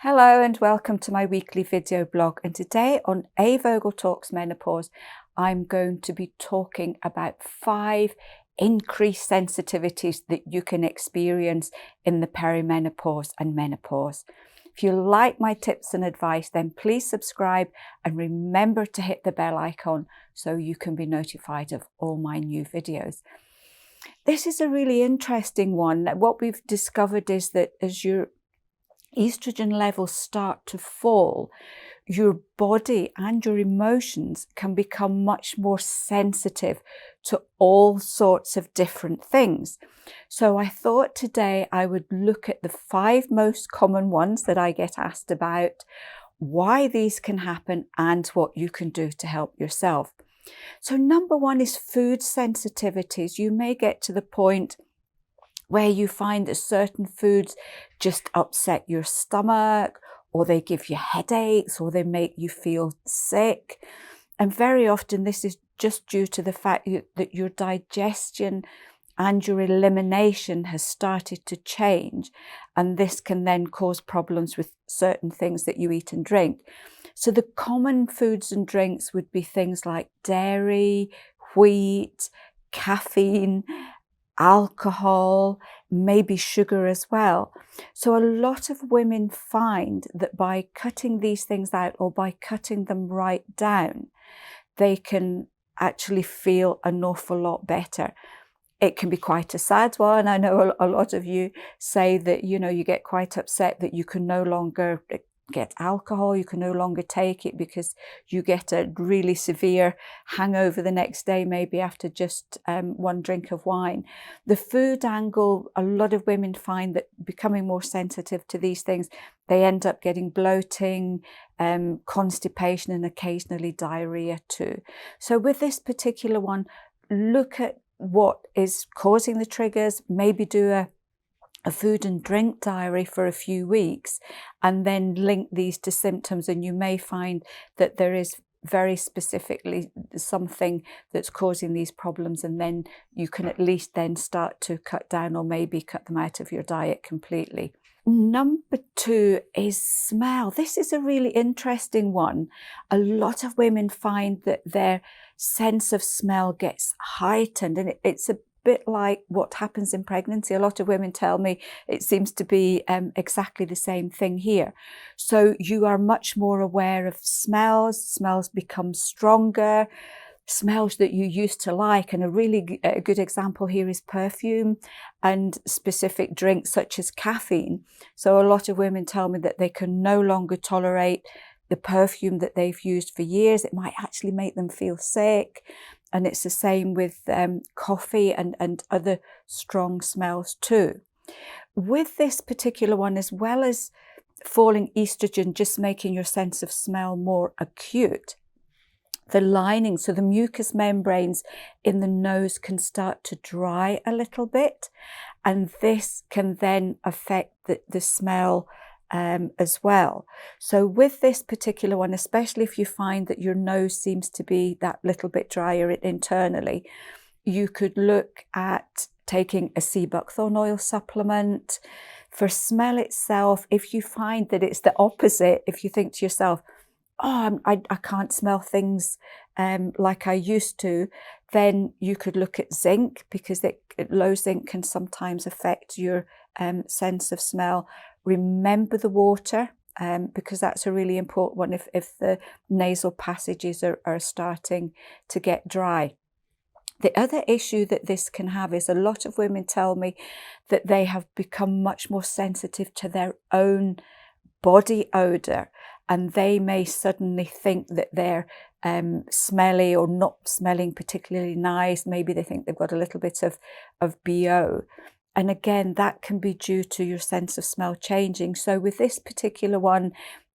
Hello and welcome to my weekly video blog, and today on A Vogel Talks Menopause I'm going to be talking about 5 increased sensitivities that you can experience in the perimenopause and menopause. If you like my tips and advice, then please subscribe and remember to hit the bell icon so you can be notified of all my new videos. This is a really interesting one. What we've discovered is that as your estrogen levels start to fall, your body and your emotions can become much more sensitive to all sorts of different things. So I thought today I would look at the 5 most common ones that I get asked about, why these can happen and what you can do to help yourself. So number 1 is food sensitivities. You may get to the point where you find that certain foods just upset your stomach, or they give you headaches, or they make you feel sick. And very often this is just due to the fact that your digestion and your elimination has started to change, and this can then cause problems with certain things that you eat and drink. So the common foods and drinks would be things like dairy, wheat, caffeine, alcohol, maybe sugar as well. So a lot of women find that by cutting these things out, or by cutting them right down, they can actually feel an awful lot better. It can be quite a sad one. I know a lot of you say that, you get quite upset that you can no longer get alcohol, you can no longer take it because you get a really severe hangover the next day, maybe after just one drink of wine. The food angle, a lot of women find that becoming more sensitive to these things, they end up getting bloating, constipation, and occasionally diarrhea too. So with this particular one, look at what is causing the triggers, maybe do a food and drink diary for a few weeks, and then link these to symptoms, and you may find that there is very specifically something that's causing these problems, and then you can at least then start to cut down or maybe cut them out of your diet completely. Number 2 is smell. This is a really interesting one. A lot of women find that their sense of smell gets heightened, and it's a bit like what happens in pregnancy. A lot of women tell me it seems to be exactly the same thing here. So you are much more aware of smells. Smells become stronger, smells that you used to like. And a really good example here is perfume and specific drinks such as caffeine. So a lot of women tell me that they can no longer tolerate the perfume that they've used for years. It might actually make them feel sick. And it's the same with coffee and other strong smells too. With this particular one, as well as falling estrogen just making your sense of smell more acute, the lining, so the mucous membranes in the nose can start to dry a little bit, and this can then affect the smell as well. So with this particular one, especially if you find that your nose seems to be that little bit drier internally, you could look at taking a sea buckthorn oil supplement. For smell itself, if you find that it's the opposite, if you think to yourself, oh, I can't smell things like I used to, then you could look at zinc, because low zinc can sometimes affect your sense of smell. Remember the water, because that's a really important one if the nasal passages are starting to get dry. The other issue that this can have is a lot of women tell me that they have become much more sensitive to their own body odor, and they may suddenly think that they're smelly or not smelling particularly nice. Maybe they think they've got a little bit of BO. And again, that can be due to your sense of smell changing. So with this particular one,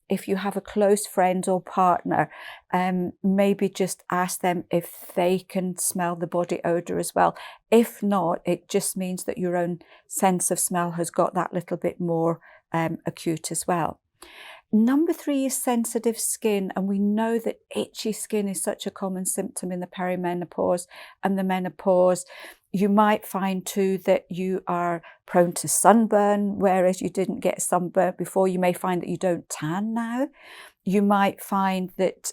if you have a close friend or partner, maybe just ask them if they can smell the body odor as well. If not, it just means that your own sense of smell has got that little bit more acute as well. Number 3 is sensitive skin, and we know that itchy skin is such a common symptom in the perimenopause and the menopause. You might find too that you are prone to sunburn, whereas you didn't get sunburn before. You may find that you don't tan now. You might find that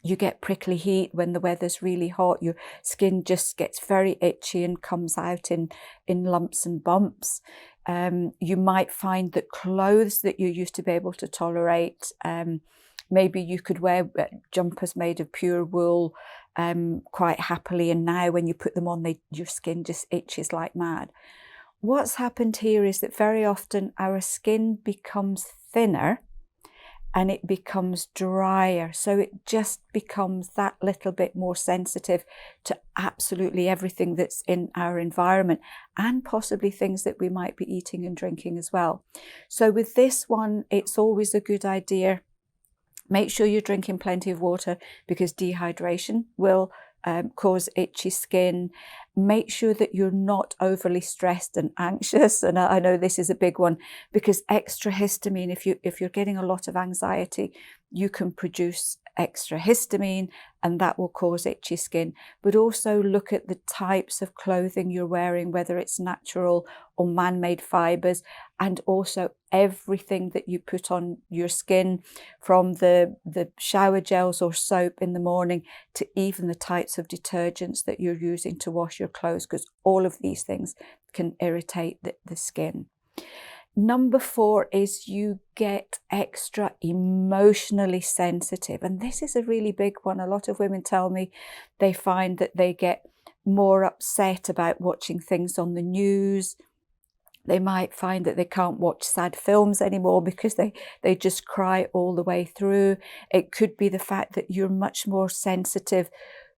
you get prickly heat when the weather's really hot. Your skin just gets very itchy and comes out in lumps and bumps. You might find that clothes that you used to be able to tolerate, maybe you could wear jumpers made of pure wool quite happily, and now when you put them on, your skin just itches like mad. What's happened here is that very often our skin becomes thinner and it becomes drier. So it just becomes that little bit more sensitive to absolutely everything that's in our environment, and possibly things that we might be eating and drinking as well. So with this one, it's always a good idea. Make sure you're drinking plenty of water, because dehydration will cause itchy skin. Make sure that you're not overly stressed and anxious. And I know this is a big one, because extra histamine, if you're getting a lot of anxiety, you can produce extra histamine, and that will cause itchy skin. But also look at the types of clothing you're wearing, whether it's natural or man-made fibers, and also everything that you put on your skin, from the shower gels or soap in the morning to even the types of detergents that you're using to wash your clothes, because all of these things can irritate the skin. Number 4 is you get extra emotionally sensitive. And this is a really big one. A lot of women tell me they find that they get more upset about watching things on the news. They might find that they can't watch sad films anymore because they just cry all the way through. It could be the fact that you're much more sensitive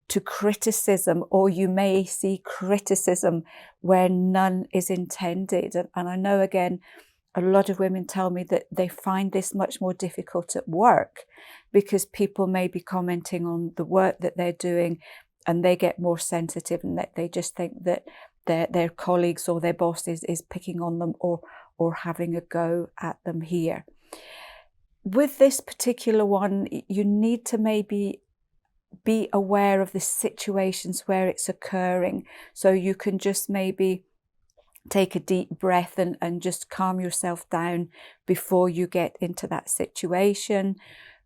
to criticism, or you may see criticism where none is intended. And I know, again, a lot of women tell me that they find this much more difficult at work, because people may be commenting on the work that they're doing and they get more sensitive, and that they just think that their colleagues or their boss is picking on them or having a go at them here. With this particular one, you need to maybe be aware of the situations where it's occurring. So you can just maybe take a deep breath and just calm yourself down before you get into that situation.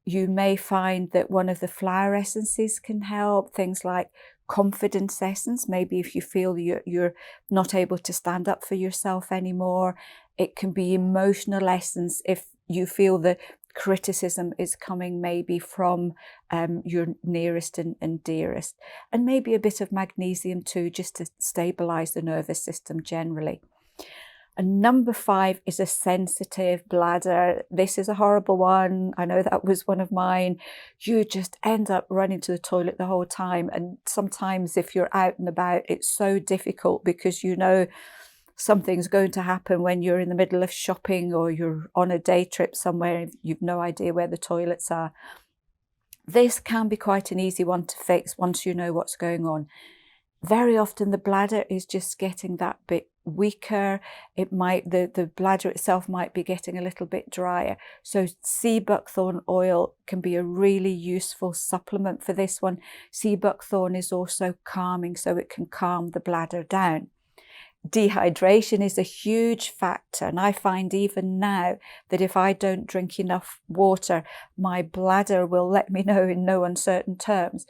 You may find that one of the flower essences can help, things like confidence essence. Maybe if you feel you're not able to stand up for yourself anymore. It can be emotional essence if you feel the criticism is coming maybe from your nearest and dearest. And maybe a bit of magnesium too, just to stabilize the nervous system generally. And number 5 is a sensitive bladder. This is a horrible one. I know that was one of mine. You just end up running to the toilet the whole time. And sometimes if you're out and about, it's so difficult, because you know something's going to happen when you're in the middle of shopping or you're on a day trip somewhere and you've no idea where the toilets are. This can be quite an easy one to fix once you know what's going on. Very often the bladder is just getting that bit weaker. It might, the bladder itself might be getting a little bit drier. So sea buckthorn oil can be a really useful supplement for this one. Sea buckthorn is also calming, so it can calm the bladder down. Dehydration is a huge factor, and I find even now that if I don't drink enough water, my bladder will let me know in no uncertain terms.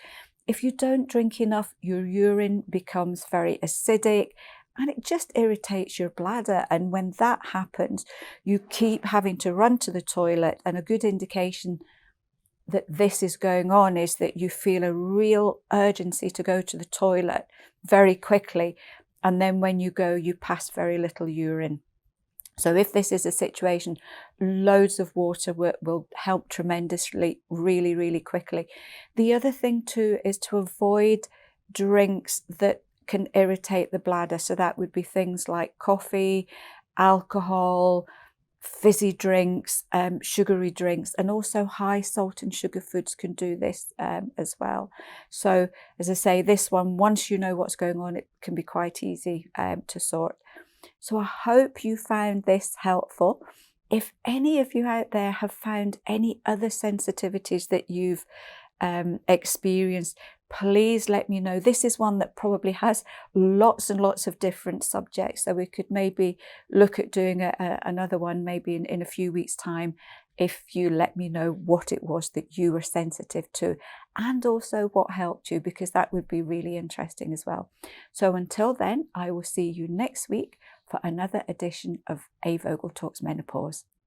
If you don't drink enough, your urine becomes very acidic and it just irritates your bladder. And when that happens, you keep having to run to the toilet. And a good indication that this is going on is that you feel a real urgency to go to the toilet very quickly. And then when you go, you pass very little urine. So if this is a situation, loads of water will help tremendously, really, really quickly. The other thing too is to avoid drinks that can irritate the bladder. So that would be things like coffee, alcohol, fizzy drinks, sugary drinks, and also high salt and sugar foods can do this as well. So as I say, this one, once you know what's going on, it can be quite easy to sort. So I hope you found this helpful. If any of you out there have found any other sensitivities that you've experienced, please let me know. This is one that probably has lots and lots of different subjects, so we could maybe look at doing another one maybe in a few weeks' time, if you let me know what it was that you were sensitive to and also what helped you, because that would be really interesting as well. So until then, I will see you next week for another edition of A Vogel Talks Menopause.